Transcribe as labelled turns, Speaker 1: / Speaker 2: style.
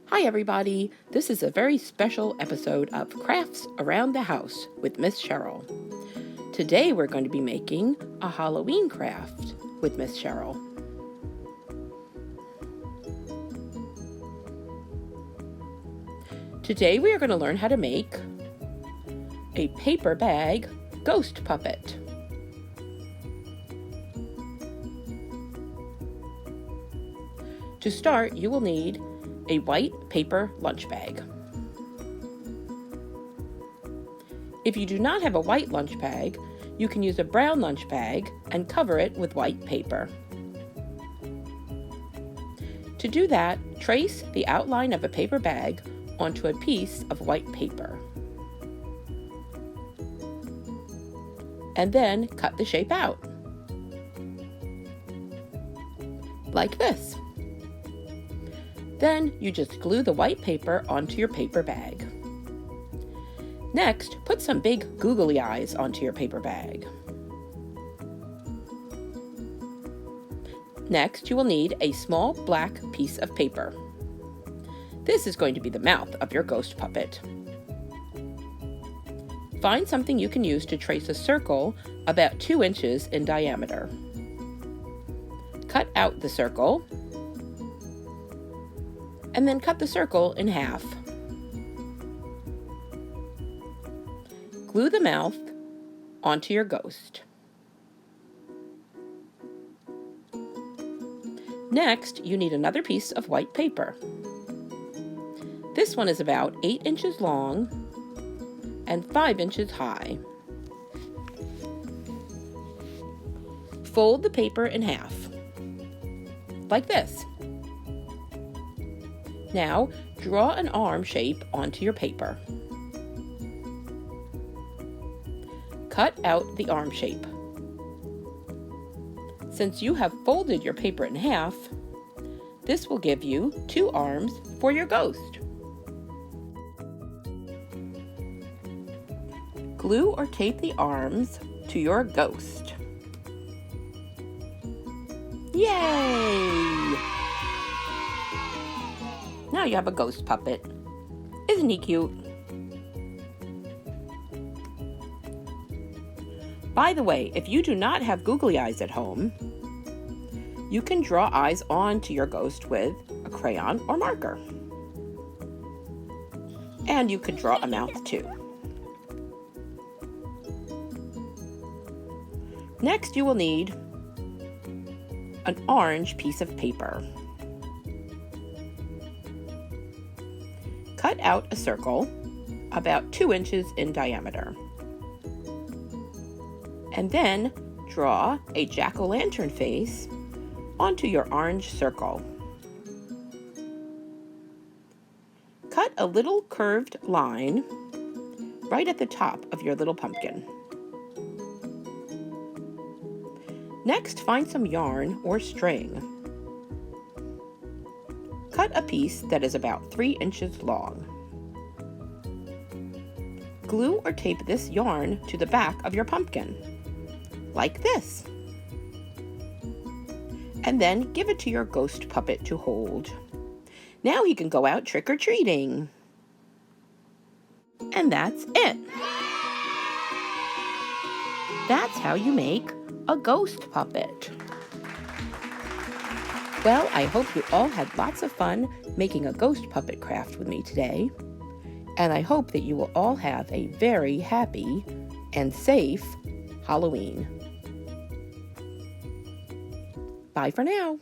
Speaker 1: Hi everybody, this is a very special episode of Crafts Around the House with Miss Cheryl. Today we're going to be making a Halloween craft with Miss Cheryl. Today we are going to learn how to make a paper bag ghost puppet. To start, you will need a white paper lunch bag. If you do not have a white lunch bag, you can use a brown lunch bag and cover it with white paper. To do that, trace the outline of a paper bag onto a piece of white paper. And then cut the shape out. Like this. Then you just glue the white paper onto your paper bag. Next, put some big googly eyes onto your paper bag. Next, you will need a small black piece of paper. This is going to be the mouth of your ghost puppet. Find something you can use to trace a circle about 2 inches in diameter. Cut out the circle, and then cut the circle in half. Glue the mouth onto your ghost. Next, you need another piece of white paper. This one is about 8 inches long and 5 inches high. Fold the paper in half, like this. Now, draw an arm shape onto your paper. Cut out the arm shape. Since you have folded your paper in half, this will give you 2 arms for your ghost. Glue or tape the arms to your ghost. Yay! Now you have a ghost puppet. Isn't he cute? By the way, if you do not have googly eyes at home, you can draw eyes onto your ghost with a crayon or marker. And you could draw a mouth too. Next, you will need an orange piece of paper. Cut out a circle about 2 inches in diameter. And then draw a jack-o'-lantern face onto your orange circle. Cut a little curved line right at the top of your little pumpkin. Next, find some yarn or string. Cut a piece that is about 3 inches long. Glue or tape this yarn to the back of your pumpkin, like this. And then give it to your ghost puppet to hold. Now he can go out trick-or-treating. And that's it. That's how you make a ghost puppet. Well, I hope you all had lots of fun making a ghost puppet craft with me today. And I hope that you will all have a very happy and safe Halloween. Bye for now.